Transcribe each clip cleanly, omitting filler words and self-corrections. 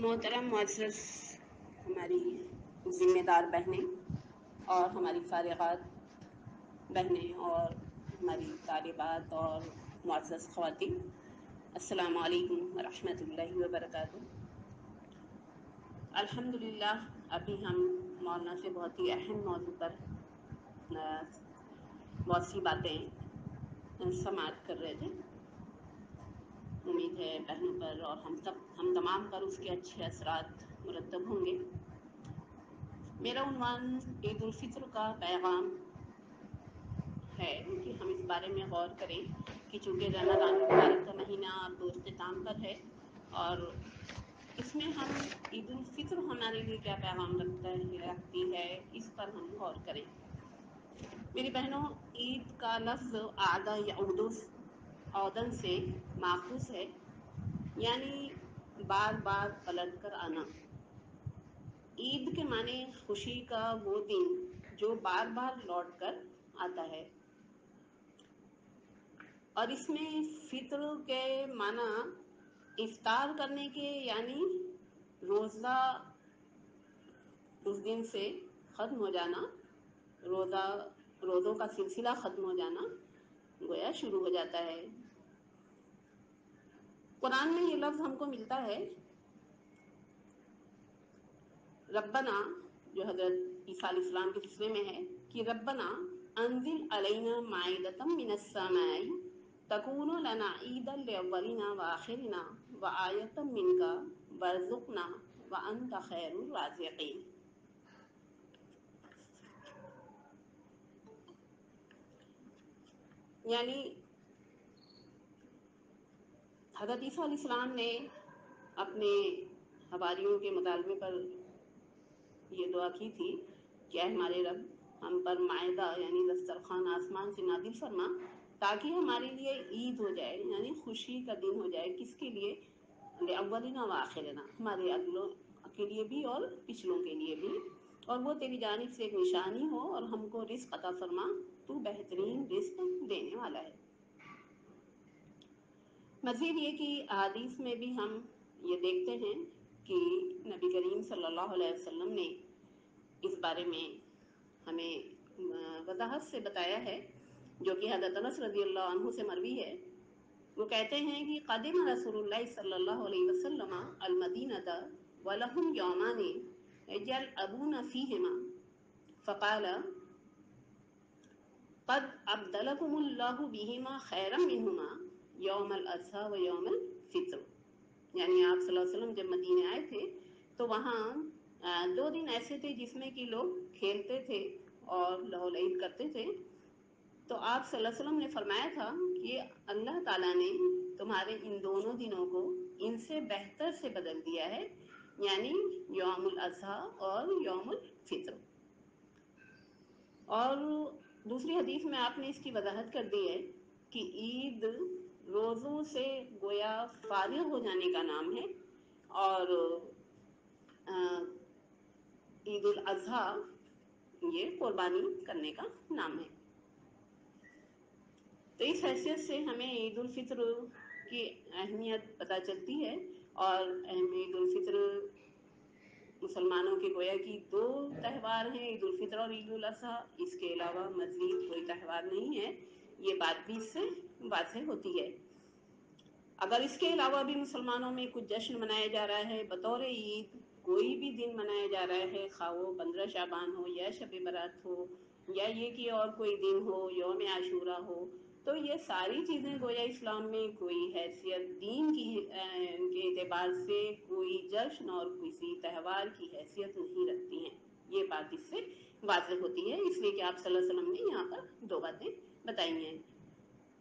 محترم معزز ہماری ذمہ دار بہنیں اور ہماری فارغات بہنیں اور ہماری طالبات اور معزز خواتین، السلام علیکم ورحمۃ اللہ وبرکاتہ۔ الحمدللہ ابھی ہم مولانا سے بہت ہی اہم موضوع پر بہت سی باتیں سماعت کر رہے تھے۔ امید ہے بہنوں پر اور ہم تمام پر اس کے اچھے اثرات مرتب ہوں گے۔ میرا عنوان عید الفطر کا پیغام ہے کہ ہم اس بارے میں غور کریں کہ چونکہ رمضان المبارک کا مہینہ اب اختتام پر ہے اور اس میں ہم عید الفطر ہمارے لیے کیا پیغام رکھتی ہے، اس پر ہم غور کریں۔ میری بہنوں، عید کا لفظ عادہ یا عودن سے ماخوذ ہے، یعنی بار بار پلٹ کر آنا۔ عید کے معنی خوشی کا وہ دن جو بار بار لوٹ کر آتا ہے، اور اس میں فطر کے معنی افطار کرنے کے یعنی روزہ اس دن سے ختم ہو جانا، روزوں کا سلسلہ ختم ہو جانا گویا شروع ہو جاتا ہے۔ قرآن میں یہ لفظ ہم کو ملتا ہے، ربنا، جو حضرت عیسیٰ علیہ السلام کے سلسلے میں ہے کہ ربنا انزل علینا مائدۃ من السماء تکون لنا عیدا لاولنا وآخرنا وآیۃ منک وارزقنا وانت خیر الرازقین۔ یعنی حضرت عیسیٰ علیہ السلام نے اپنے حواریوں کے مطالبے پر یہ دعا کی تھی کہ اے ہمارے رب، ہم پر مائدہ یعنی دسترخوان آسمان سے نازل فرما تاکہ ہمارے لیے عید ہو جائے، یعنی خوشی کا دن ہو جائے۔ کس کے لیے؟ لأولنا وآخرنا، ہمارے اگلوں کے لیے بھی اور پچھلوں کے لیے بھی، اور وہ تیری جانب سے ایک نشانی ہو اور ہم کو رزق عطا فرما، تو بہترین رزق دینے والا ہے۔ مزید یہ کہ احادیث میں بھی ہم یہ دیکھتے ہیں کہ نبی کریم صلی اللہ علیہ وسلم نے اس بارے میں ہمیں وضاحت سے بتایا ہے، جو کہ حضرت انس رضی اللہ عنہ سے مروی ہے۔ وہ کہتے ہیں کہ قدم رسول اللہ صلی اللہ علیہ وسلم المدینۃ ولہم یومان یلعبون فیہما فقال قد ابدلکم اللہ بہما خیرا منہما یوم الاضحیٰ و یوم الفطر۔ یعنی آپ صلی اللہ علیہ وسلم جب مدینے آئے تھے تو وہاں 2 دن ایسے تھے جس میں کہ لوگ کھیلتے تھے اور لہو لعب کرتے تھے، تو آپ صلی اللہ علیہ وسلم نے فرمایا تھا کہ اللہ تعالیٰ نے تمہارے ان دونوں دنوں کو ان سے بہتر سے بدل دیا ہے، یعنی یوم الاضحیٰ اور یوم الفطر۔ اور دوسری حدیث میں آپ نے اس کی وضاحت کر دی ہے کہ عید روزوں سے گویا فارغ ہو جانے کا نام ہے، اور عید الاضحیٰ یہ قربانی کرنے کا نام ہے۔ تو اس حیثیت سے ہمیں عید الفطر کی اہمیت پتہ چلتی ہے، اور عید الفطر مسلمانوں کے گویا کی 2 تہوار ہیں، عید الفطر اور عید الاضحیٰ، اس کے علاوہ مزید کوئی تہوار نہیں ہے، یہ بات بھی اس سے واضح ہوتی ہے۔ اگر اس کے علاوہ بھی مسلمانوں میں کچھ جشن منایا جا رہا ہے بطور عید، کوئی بھی دن منایا جا رہا ہے، خواہ وہ 15 شعبان ہو یا شب برات ہو یا یہ کہ اور کوئی دن ہو، یوم عاشورہ ہو، تو یہ ساری چیزیں گویا اسلام میں کوئی حیثیت دین کی کے اعتبار سے کوئی جشن اور کسی تہوار کی حیثیت نہیں رکھتی ہیں۔ یہ بات اس سے واضح ہوتی ہے، اس لیے کہ آپ صلی اللہ علیہ وسلم نے یہاں پر 2 باتیں بتائی ہیں۔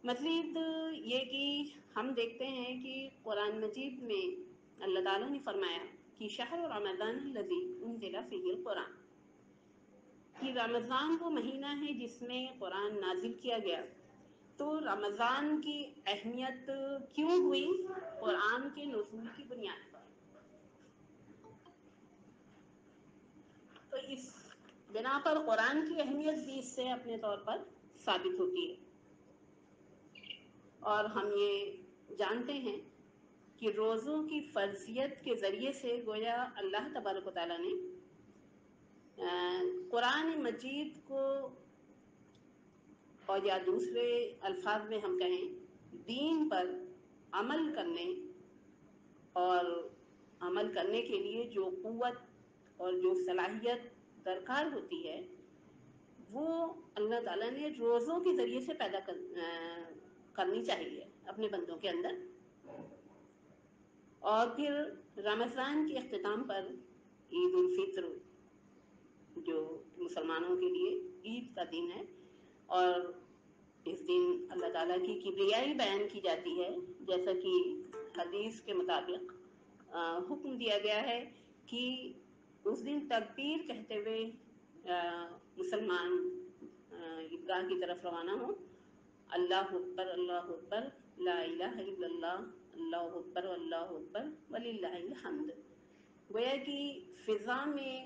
مزید یہ کہ ہم دیکھتے ہیں کہ قرآن مجید میں اللہ تعالیٰ نے فرمایا کہ شہر رمضان الذی انزل فیہ القرآن، کہ رمضان وہ مہینہ ہے جس میں قرآن نازل کیا گیا۔ تو رمضان کی اہمیت کیوں ہوئی؟ قرآن کے نزول کی بنیاد پر۔ تو اس بنا پر قرآن کی اہمیت بھی اس سے اپنے طور پر ثابت ہوتی ہے، اور ہم یہ جانتے ہیں کہ روزوں کی فرضیت کے ذریعے سے گویا اللہ تبارک و تعالیٰ نے قرآن مجید کو، اور یا دوسرے الفاظ میں ہم کہیں دین پر عمل کرنے اور عمل کرنے کے لیے جو قوت اور جو صلاحیت درکار ہوتی ہے وہ اللہ تعالیٰ نے روزوں کے ذریعے سے پیدا کرنی چاہیے اپنے بندوں کے اندر. اور پھر رمضان کے اختتام پر عید الفطر جو مسلمانوں کے لیے عید کا دن ہے، اور اس دن اللہ تعالیٰ کی کبریائی بیان کی جاتی ہے، جیسا کہ حدیث کے مطابق حکم دیا گیا ہے کہ اس دن تکبیر کہتے ہوئے مسلمان عیدگاہ کی طرف روانہ ہوں. اللہ اکبر لا الہ الا اللہ، اللہ اکبر وللہ الحمد. گویا کہ فضا میں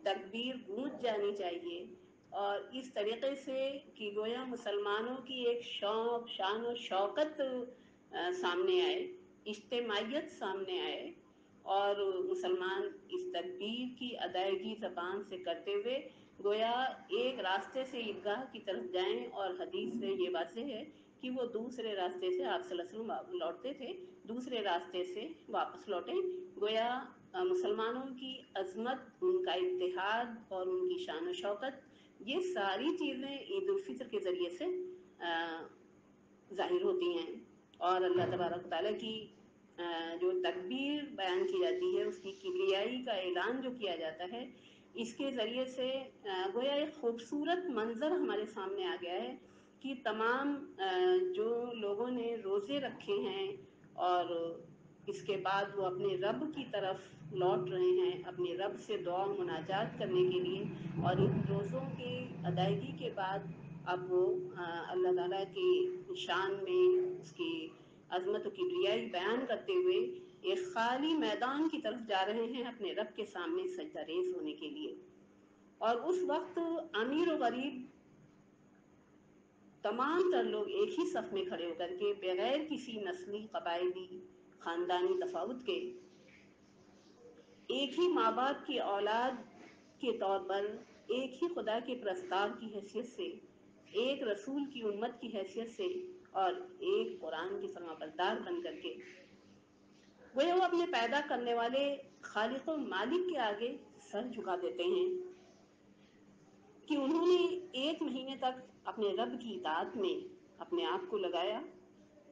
تکبیر گونج جانی چاہیے، اور اس طریقے سے کہ گویا مسلمانوں کی ایک شوق، شان و شوکت سامنے آئے، اجتماعیت سامنے آئے، اور مسلمان اس تکبیر کی ادائیگی زبان سے کرتے ہوئے گویا ایک راستے سے عیدگاہ کی طرف جائیں. اور حدیث سے یہ واضح ہے کہ وہ دوسرے راستے سے آپ صلی اللہ علیہ وسلم لوٹتے تھے، دوسرے راستے سے واپس لوٹیں. گویا مسلمانوں کی عظمت، ان کا اتحاد اور ان کی شان و شوکت، یہ ساری چیزیں عید الفطر کے ذریعے سے ظاہر ہوتی ہیں. اور اللہ تبارک تعالیٰ کی جو تکبیر بیان کی جاتی ہے، اس کی کبریائی کا اعلان جو کیا جاتا ہے، اس کے ذریعے سے گویا ایک خوبصورت منظر ہمارے سامنے آ گیا ہے کہ تمام جو لوگوں نے روزے رکھے ہیں اور اس کے بعد وہ اپنے رب کی طرف لوٹ رہے ہیں، اپنے رب سے دعا و مناجات کرنے کے لیے، اور ان روزوں کی ادائیگی کے بعد اب وہ اللہ تعالیٰ کی شان میں اس کی عظمت و کبریائی بیان کرتے ہوئے ایک خالی میدان کی طرف جا رہے ہیں اپنے رب کے سامنے سجدہ ریز ہونے کے لیے. اور اس وقت امیر و غریب تمام تر لوگ ایک ہی صف میں کھڑے ہو کر کے بغیر کسی نسلی، قبائلی، خاندانی تفاوت کے ایک ہی ماں باپ کی اولاد کے طور پر، ایک ہی خدا کے پرستار کی حیثیت سے، ایک رسول کی امت کی حیثیت سے، اور ایک قرآن کی فرمانبردار بن کر کے وہ اپنے پیدا کرنے والے خالق و مالک کے آگے سر جھکا دیتے ہیں کہ انہوں نے ایک مہینے تک اپنے رب کی اطاعت میں اپنے آپ کو لگایا،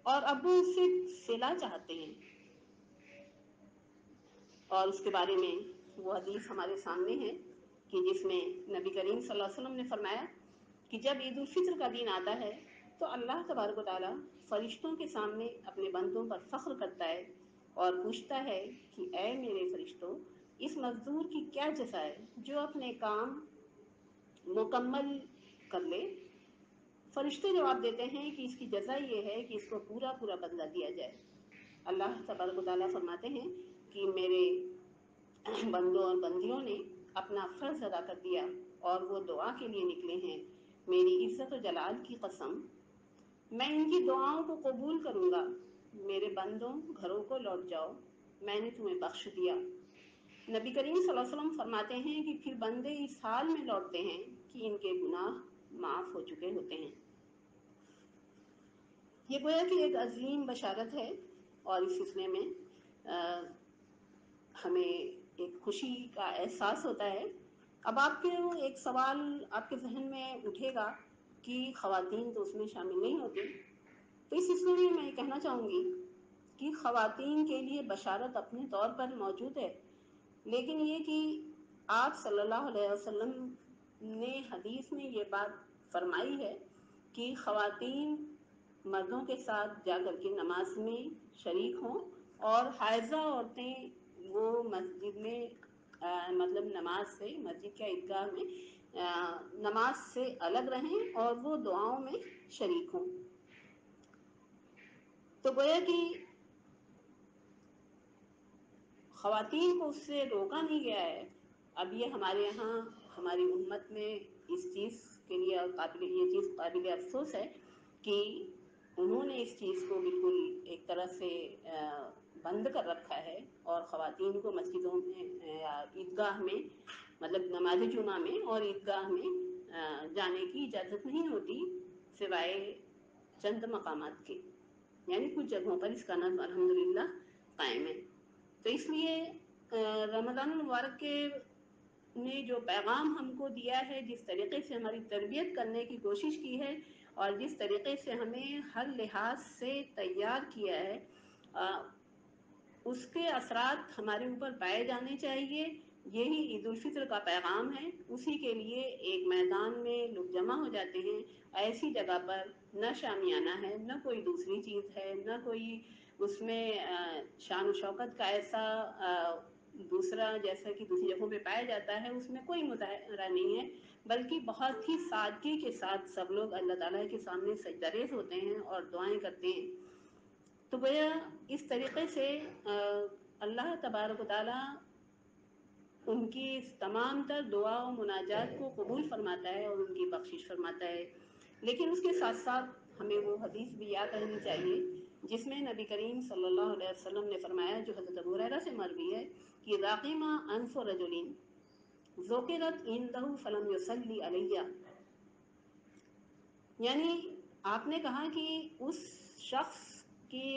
اور اب وہ اس سے صلہ چاہتے ہیں. اور اس کے بارے میں وہ حدیث ہمارے سامنے ہے کہ جس میں نبی کریم صلی اللہ علیہ وسلم نے فرمایا کہ جب عید الفطر کا دن آتا ہے تو اللہ تبارک و تعالیٰ فرشتوں کے سامنے اپنے بندوں پر فخر کرتا ہے اور پوچھتا ہے کہ اے میرے فرشتوں، اس مزدور کی کیا جزا ہے جو اپنے کام مکمل کر لے؟ فرشتے جواب دیتے ہیں کہ اس کی جزا یہ ہے کہ اس کو پورا پورا بدلہ دیا جائے. اللہ تبارک و تعالیٰ فرماتے ہیں کہ میرے بندوں اور بندیوں نے اپنا فرض ادا کر دیا اور وہ دعا کے لیے نکلے ہیں. میری عزت و جلال کی قسم، میں ان کی دعاؤں کو قبول کروں گا. میرے بندوں، گھروں کو لوٹ جاؤ، میں نے تمہیں بخش دیا. نبی کریم صلی اللہ علیہ وسلم فرماتے ہیں کہ پھر بندے اس حال میں لوٹتے ہیں کہ ان کے گناہ معاف ہو چکے ہوتے ہیں. یہ گویا کہ ایک عظیم بشارت ہے، اور اس سلسلے میں ہمیں ایک خوشی کا احساس ہوتا ہے. اب آپ کے ایک سوال آپ کے ذہن میں اٹھے گا کہ خواتین تو اس میں شامل نہیں ہوتی. تو اس سلسلے میں میں یہ کہنا چاہوں گی کہ خواتین کے لیے بشارت اپنے طور پر موجود ہے، لیکن یہ کہ آپ صلی اللہ علیہ وسلم نے حدیث میں یہ بات فرمائی ہے کہ خواتین مردوں کے ساتھ جا کر کے نماز میں شریک ہوں، اور حائضہ عورتیں وہ مسجد میں مطلب نماز سے، مسجد کے عیدگاہ میں نماز سے الگ رہیں اور وہ دعاؤں میں شریک ہوں. تو گویا کہ خواتین کو اس سے روکا نہیں گیا ہے. اب یہ ہمارے یہاں ہماری امت میں اس چیز کے لیے یہ چیز قابل افسوس ہے کہ انہوں نے اس چیز کو بالکل ایک طرح سے بند کر رکھا ہے اور خواتین کو مسجدوں میں یا عیدگاہ میں مطلب نماز جمعہ میں اور عیدگاہ میں جانے کی اجازت نہیں ہوتی سوائے چند مقامات کے، یعنی کچھ جگہوں پر اس کا نام الحمدللہ قائم ہے۔ تو اس لیے رمضان المبارک کے نے جو پیغام ہم کو دیا ہے، جس طریقے سے ہماری تربیت کرنے کی کوشش کی ہے اور جس طریقے سے ہمیں ہر لحاظ سے تیار کیا ہے، اس کے اثرات ہمارے اوپر پائے جانے چاہیے۔ یہی عید الفطر کا پیغام ہے۔ اسی کے لیے ایک میدان میں لوگ جمع ہو جاتے ہیں، ایسی جگہ پر نہ شامیانہ ہے، نہ کوئی دوسری چیز ہے، نہ کوئی اس میں شان و شوکت کا ایسا دوسرا جیسا کہ دوسری جگہوں پہ پایا جاتا ہے، اس میں کوئی مظاہرہ نہیں ہے، بلکہ بہت ہی سادگی کے ساتھ سب لوگ اللہ تعالیٰ کے سامنے سجدہ ریز ہوتے ہیں اور دعائیں کرتے ہیں۔ تو گویا اس طریقے سے اللہ تبارک و تعالیٰ ان کی تمام تر دعا و مناجات کو قبول فرماتا ہے اور ان کی بخشش فرماتا ہے۔ لیکن اس کے ساتھ ساتھ ہمیں وہ حدیث بھی یاد رہنی چاہیے جس میں نبی کریم صلی اللہ علیہ وسلم نے فرمایا، جو حضرت ابو ہریرہ سے مروی ہے، کہ راقم انف رجل ذکرت عنده فلم یصلی علیہ، یعنی آپ نے کہا کہ اس شخص کی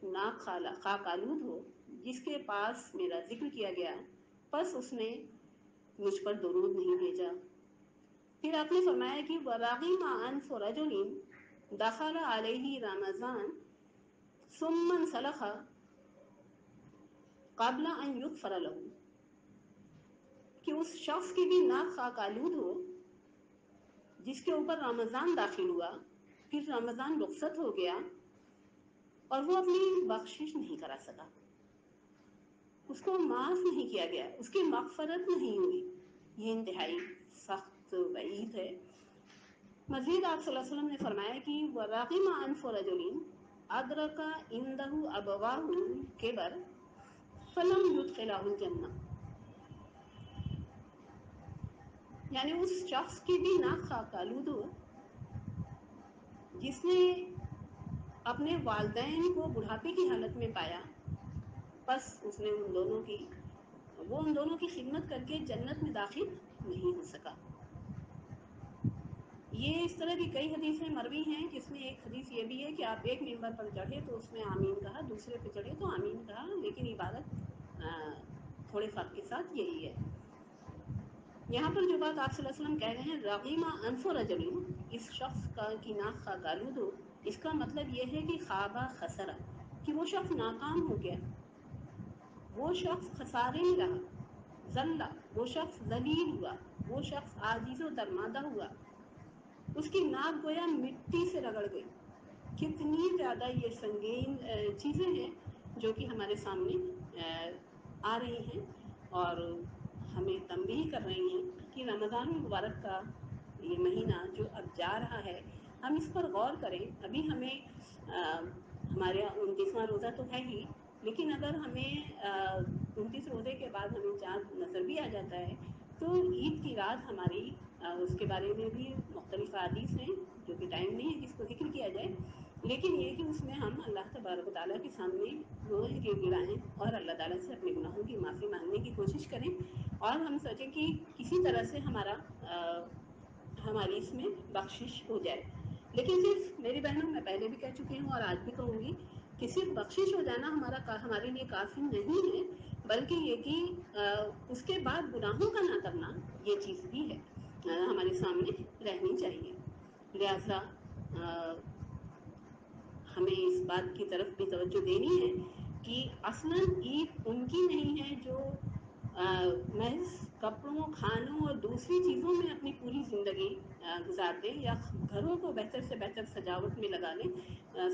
ناک خاک آلود ہو جس کے پاس میرا ذکر کیا گیا، پس اس نے مجھ پر درود نہیں بھیجا۔ پھر آپ نے فرمایا کہ وَرَغِمَ أَنْفُ رَجُلٍ دَخَلَ عَلَيْهِ رَمَضَانَ ثُمَّ انْسَلَخَ قَبْلَ أَنْ يُغْفَرَ لَهُ، کہ اس شخص کی بھی ناک خاک آلود ہو جس کے اوپر رمضان داخل ہوا، پھر رمضان رخصت ہو گیا اور وہ اپنی بخشش نہیں کرا سکا، اس کو معاف نہیں کیا گیا، اس کی مغفرت نہیں ہوئی۔ یہ انتہائی سخت وعید ہے۔ مزید آپ صلی اللہ علیہ وسلم نے فرمایا کہ وَرَغِمَ أَنْفُ رَجُلٍ أَدْرَكَ عِنْدَهُ أَبَوَاهُ الْكِبَرَ فَلَمْ يُدْخِلَهُ الْجَنَّةَ، یعنی اس شخص کی بھی ناک خاک آلود ہو جس نے اپنے والدین کو بڑھاپے کی حالت میں پایا، بس اس نے ان دونوں کی خدمت کر کے جنت میں داخل نہیں ہو سکا۔ یہ اس طرح کی کئی حدیثیں مروی ہیں، جس میں ایک حدیث یہ بھی ہے کہ آپ ایک ممبر پر چڑھے تو اس میں آمین کہا، دوسرے پہ چڑھے تو آمین کہا، لیکن عبادت تھوڑے فرق کے ساتھ یہی ہے۔ یہاں پر جو بات آپ صلی اللہ علیہ وسلم کہہ رہے ہیں رغیم انف رجل، اس شخص کی ناک خاک آلود ہو، اس کا مطلب یہ ہے کہ خوابہ خسرہ، کہ وہ شخص ناکام ہو گیا، وہ شخص خسارے میں رہا، ذلہ، وہ شخص ذلیل ہوا، وہ شخص عاجز و درمادہ ہوا، اس کی ناک گویا مٹی سے رگڑ گئی۔ کتنی زیادہ یہ سنگین چیزیں ہیں جو کہ ہمارے سامنے آ رہی ہیں اور ہمیں تنبیہ کر رہی ہیں کہ رمضان المبارک کا یہ مہینہ جو اب جا رہا ہے، ہم اس پر غور کریں۔ ابھی ہمیں ہمارے یہاں 29واں روزہ تو ہے ہی، لیکن اگر ہمیں 29 روزے کے بعد ہمیں چاند نظر بھی آ جاتا ہے تو عید کی رات ہماری اس کے بارے میں بھی مختلف احادیث ہیں جو کہ ٹائم نہیں ہے جس کو ذکر کیا جائے، لیکن یہ کہ اس میں ہم اللہ تبارک و تعالیٰ کے سامنے روئیں گڑگڑائیں اور اللہ تعالیٰ سے اپنے گناہوں کی معافی مانگنے کی کوشش کریں، اور ہم سوچیں کہ کسی طرح سے ہماری اس میں بخشش ہو جائے۔ لیکن صرف میری بہنوں، میں پہلے بھی کہہ چکی ہوں اور آج بھی کہوں گی کہ صرف بخشش ہو جانا ہمارے لیے کافی نہیں ہے، بلکہ یہ کہ اس کے بعد گناہوں کا نہ کرنا، یہ چیز بھی ہے ہمارے سامنے رہنی چاہیے۔ لہذا ہمیں اس بات کی طرف بھی توجہ دینی ہے کہ اصلاً عید ان کی نہیں ہے جو محض کپڑوں، کھانوں اور دوسری چیزوں میں اپنی پوری زندگی گزار دیں یا گھروں کو بہتر سے بہتر سجاوٹ میں لگا لیں،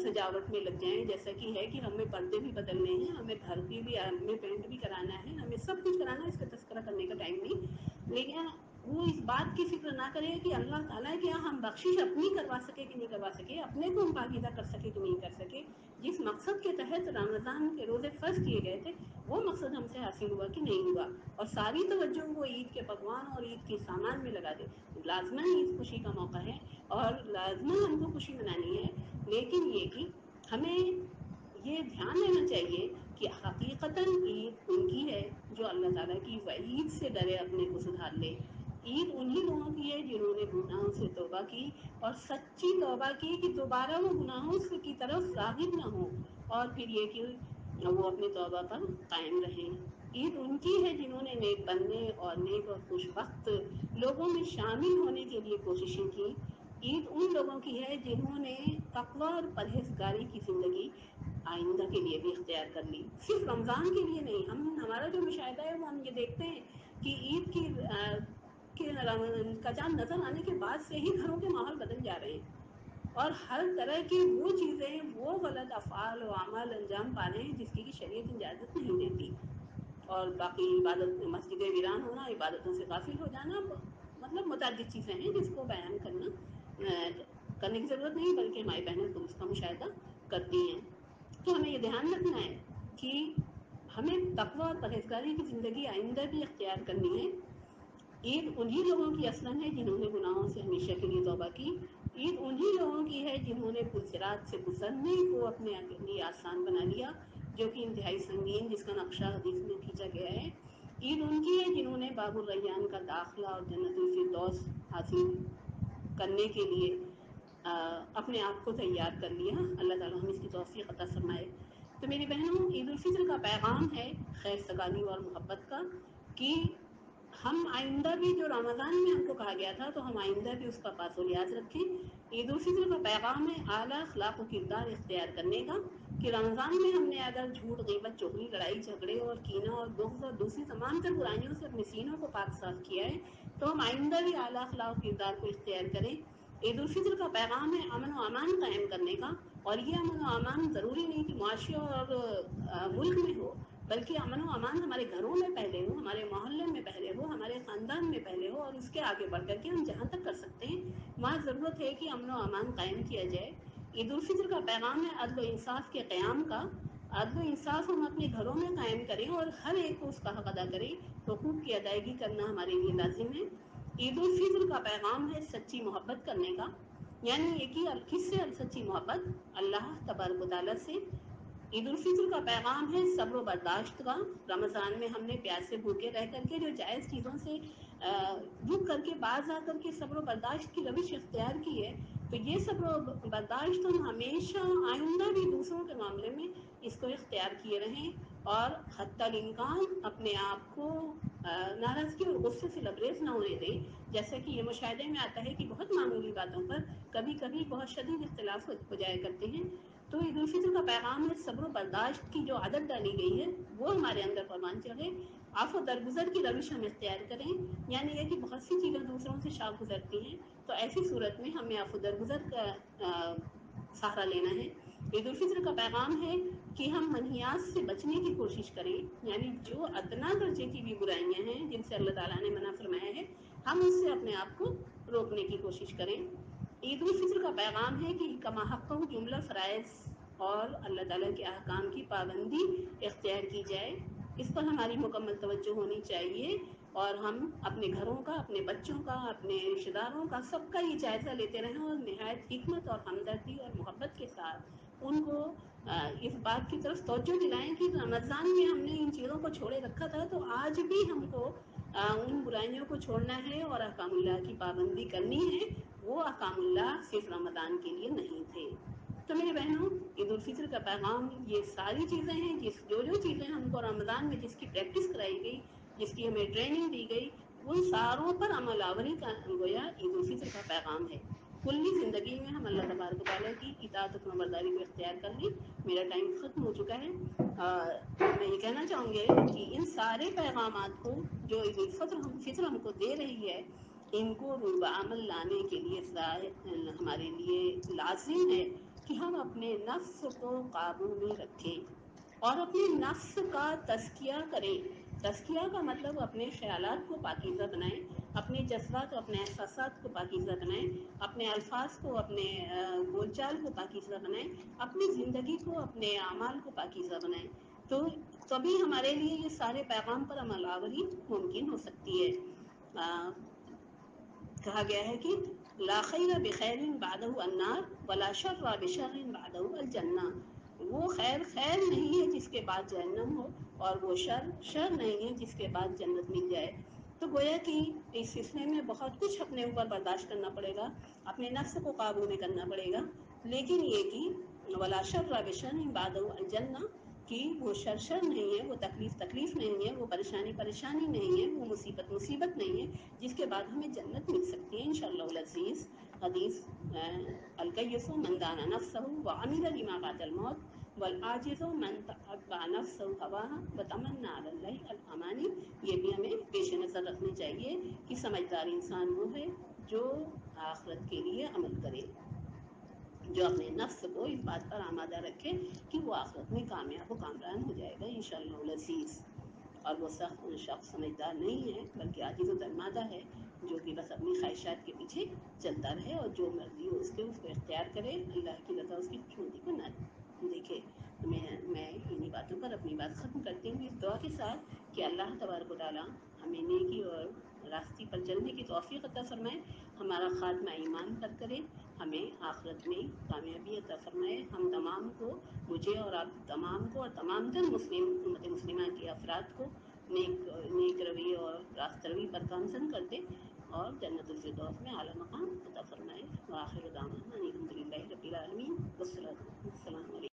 سجاوٹ میں لگ جائیں، جیسا کہ ہے کہ ہمیں پردے بھی بدلنے ہیں، ہمیں گھر کی بھی ہمیں پینٹ بھی کرانا ہے، ہمیں سب کچھ کرانا ہے، اس کا تذکرہ کرنے کا ٹائم نہیں، لیکن وہ اس بات کی فکر نہ کرے کہ اللہ تعالیٰ کے یہاں ہم بخشش اپنی کروا سکے کہ نہیں کروا سکے، اپنے کو ہم پاکیزہ کر سکے کہ نہیں کر سکے، جس مقصد کے تحت رمضان کے روزے فرض کیے گئے تھے وہ مقصد ہم سے حاصل ہوا کہ نہیں ہوا، اور ساری توجہ وہ عید کے پکوان اور عید کے سامان میں لگا دے۔ لازماً عید خوشی کا موقع ہے اور لازماً ہم کو خوشی منانی ہے، لیکن یہ کہ ہمیں یہ دھیان دینا چاہیے کہ حقیقتاً عید ان کی ہے جو اللہ تعالیٰ کی وعید سے ڈرے اپنے کو سدھار لے. عید انہی لوگوں کی ہے جنہوں نے گناہوں سے توبہ کی اور سچی توبہ کی کہ دوبارہ وہ گناہوں کی طرف راغب نہ ہو، اور پھر یہ کہ وہ اپنی توبہ پر قائم رہیں. عید ان کی ہے جنہوں نے نیک بننے اور نیک اور خوش بخت لوگوں میں شامل ہونے کے لیے کوششیں کی. عید ان لوگوں کی ہے جنہوں نے تقویٰ اور پرہیزگاری کی زندگی آئندہ کے لیے بھی اختیار کر لی. صرف رمضان کے لیے نہیں، ہمارا جو مشاہدہ ہے وہ ہم یہ دیکھتے ہیں کہ عید کی کا چاند نظر آنے کے بعد سے ہی گھروں کے ماحول بدل جا رہے ہیں اور ہر طرح کی وہ چیزیں، وہ غلط افعال و اعمال انجام پا رہے ہیں جس کی شریعت اجازت نہیں دیتی. اور باقی عبادت مسجدیں ویران ہونا، عبادتوں سے غافل ہو جانا، مطلب متعدد چیزیں ہیں جس کو بیان کرنے کی ضرورت نہیں، بلکہ ہماری بہنیں خود اس کا مشاہدہ کرتی ہیں. تو ہمیں یہ دھیان رکھنا ہے کہ ہمیں تقویٰ اور پرہیزگاری کی زندگی آئندہ بھی اختیار کرنی ہے. عید انہی لوگوں کی اصلاً ہے جنہوں نے گناہوں سے ہمیشہ کے لیے توبہ کی. عید انہی لوگوں کی ہے جنہوں نے پلصراط سے گزرنے کو اپنے لیے آسان بنا لیا، جو کہ انتہائی سنگین، جس کا نقشہ حدیث میں کھینچا گیا ہے. عید ان کی ہے جنہوں نے باب الریان کا داخلہ اور جنت الفردوس حاصل کرنے کے لیے اپنے آپ کو تیار کر لیا. اللہ تعالیٰ ہم اس کی توفیق عطا فرمائے. تو میری بہنوں، عید الفطر کا پیغام ہے خیر سگالی اور محبت کا، کہ ہم آئندہ بھی، جو رمضان میں ہم کو کہا گیا تھا، تو ہم آئندہ بھی اس کا پاس و لحاظ رکھیں. عید الفطر کا پیغام ہے اعلیٰ اخلاق و کردار اختیار کرنے کا، کہ رمضان میں ہم نے اگر جھوٹ، غیبت، چغلی، لڑائی جھگڑے اور کینہ اور بغض اور دوسری تمام تر برائیوں سے اپنے سینوں کو پاک صاف کیا ہے، تو ہم آئندہ بھی اعلیٰ اخلاق و کردار کو اختیار کریں. عید الفطر کا پیغام ہے امن و امان قائم کرنے کا، اور یہ امن و امان ضروری نہیں کہ معاشرے اور ملک میں ہو، بلکہ امن و امان ہمارے گھروں میں پہلے ہو، ہمارے محلے میں پہلے ہو، ہمارے خاندان میں پہلے ہو، اور اس کے آگے بڑھ کر کے ہم جہاں تک کر سکتے ہیں وہاں ضرورت ہے کہ امن و امان قائم کیا جائے. عید الفطر کا پیغام ہے عدل و انصاف کے قیام کا. عدل و انصاف ہم اپنے گھروں میں قائم کریں اور ہر ایک کو اس کا حق ادا کریں. حقوق کی ادائیگی کرنا ہمارے لیے لازم ہے. عید الفطر کا پیغام ہے سچی محبت کرنے کا، یعنی یہ کہ کس سے سچی محبت؟ اللہ تبارک و تعالیٰ سے. عید الفطر کا پیغام ہے صبر و برداشت کا. رمضان میں ہم نے پیاسے بھوکے رہ کر کے جو جائز چیزوں سے رک کر کے باز آ کر کے صبر و برداشت کی روش اختیار کی ہے، تو یہ صبر و برداشت ہم ہمیشہ آئندہ بھی دوسروں کے معاملے میں اس کو اختیار کیے رہیں، اور حتی الامکان اپنے آپ کو ناراضگی اور غصے سے لبریز نہ ہونے دیں. جیسا کہ یہ مشاہدے میں آتا ہے کہ بہت معمولی باتوں پر کبھی کبھی بہت شدید اختلاف ہو جایا کرتے ہیں. تو عید الفطر کا پیغام ہے صبر و برداشت کی جو عادت ڈالی گئی ہے وہ ہمارے اندر پروان چڑھے. عفو درگزر کی روش ہم اختیار کریں، یعنی یہ کہ بہت سی چیزیں دوسروں سے شاخ گزرتی ہیں، تو ایسی صورت میں ہمیں عفو درگزر کا سہارا لینا ہے. عید الفطر کا پیغام ہے کہ ہم منہیات سے بچنے کی کوشش کریں، یعنی جو ادنا درجے کی بھی برائیاں ہیں جن سے اللہ تعالیٰ نے منع فرمایا ہے، ہم اس سے اپنے آپ کو روکنے کی کوشش کریں. عید الفطر کا پیغام ہے کہ کما حق جملہ فرائض اور اللہ تعالیٰ کے احکام کی پابندی اختیار کی جائے. اس پر ہماری مکمل توجہ ہونی چاہیے، اور ہم اپنے گھروں کا، اپنے بچوں کا، اپنے رشتہ داروں کا، سب کا یہ جائزہ لیتے رہیں اور نہایت حکمت اور ہمدردی اور محبت کے ساتھ ان کو اس بات کی طرف توجہ دلائیں کہ رمضان میں ہم نے ان چیزوں کو چھوڑے رکھا تھا، تو آج بھی ہم کو ان برائیوں کو چھوڑنا ہے اور احکام اللہ کی پابندی کرنی ہے. وہ احکام اللہ صرف رمضان کے لیے نہیں تھے. تو میرے بہنوں، عید الفطر کا پیغام یہ ساری چیزیں ہیں، جو چیزیں ہم کو رمضان میں جس کی پریکٹس کرائی گئی، جس کی ہمیں ٹریننگ دی گئی، ان ساروں پر عمل آوری کا گویا عید الفطر کا پیغام ہے. کلی زندگی میں ہم اللہ تبارک و تعالیٰ کی اطاعت و فرمانبرداری کو اختیار کر لیں. میرا ٹائم ختم ہو چکا ہے. میں یہ کہنا چاہوں گی کہ ان سارے پیغامات کو جو عید الفطر ہم کو دے رہی ہے، ان کو روح بعمل لانے کے لیے ہمارے لیے لازم ہے کہ ہم اپنے نفس کو قابو میں رکھیں اور اپنے نفس کا تزکیہ کریں. تزکیہ کا مطلب اپنے خیالات کو پاکیزہ بنائیں، اپنے جذبات اور اپنے احساسات کو پاکیزہ بنائیں، اپنے الفاظ کو، اپنے بول چال کو پاکیزہ بنائیں، اپنی زندگی کو، اپنے اعمال کو پاکیزہ بنائیں. تو تبھی ہمارے لیے یہ سارے پیغام پر عمل آوری ممکن ہو سکتی ہے. کہا گیا ہے کہ لا خیر بخیر بعدہ النار ولا شر بشر بعدہ الجنہ. وہ خیر خیر نہیں ہے جس کے بعد جہنم ہو، اور وہ شر شر نہیں ہے جس کے بعد جنت مل جائے. تو گویا کہ اس سلسلے میں بہت کچھ اپنے اوپر برداشت کرنا پڑے گا، اپنے نفس کو قابو میں کرنا پڑے گا. لیکن یہ کہ ولا شر بشر بعد الجنہ، کہ وہ شر شر نہیں ہے، وہ تکلیف تکلیف نہیں ہے، وہ پریشانی پریشانی نہیں ہے، وہ مصیبت مصیبت نہیں ہے جس کے بعد ہمیں جنت مل سکتی ہے انشاءاللہ العزیز. حدیث الکیس من دان نفسہ وعمل لما بعد الموت والعاجز من تتبع نفسہ ہواها وتمنى علی اللہ الامانی. یہ بھی ہمیں پیش نظر رکھنی چاہیے کہ سمجھدار انسان وہ ہے جو آخرت کے لیے عمل کرے، جو اپنے نفس کو اس بات پر آمادہ رکھے کہ وہ آخرت میں کامیاب و کامران ہو جائے گا انشاءاللہ العزیز. اور وہ شخص سمجھدار نہیں ہے بلکہ عاجز و درمادہ ہے، جو کہ بس اپنی خواہشات کے پیچھے چلتا رہے اور جو مرضی ہو اس کو اختیار کرے، اللہ کی رضا اس کی خوشنودی کو نہ دیکھے. میں انہی باتوں پر اپنی بات ختم کرتی ہوں، اس دعا کے ساتھ کہ اللہ تبارک و تعالی ہمیں نیکی اور راستے پر چلنے کی توفیق عطا فرمائے، ہمارا خاتمہ ایمان پر کرے، ہمیں آخرت میں کامیابی عطا فرمائے. ہم تمام کو، مجھے اور آپ تمام کو اور تمام تر امت مسلمہ کے افراد کو نیک روی اور راست روی پر گامزن کر دے اور جنت الفردوس میں اعلیٰ مقام عطا فرمائے. وآخر دعوانا ان الحمد للہ رب العالمین. والسلام علیکم.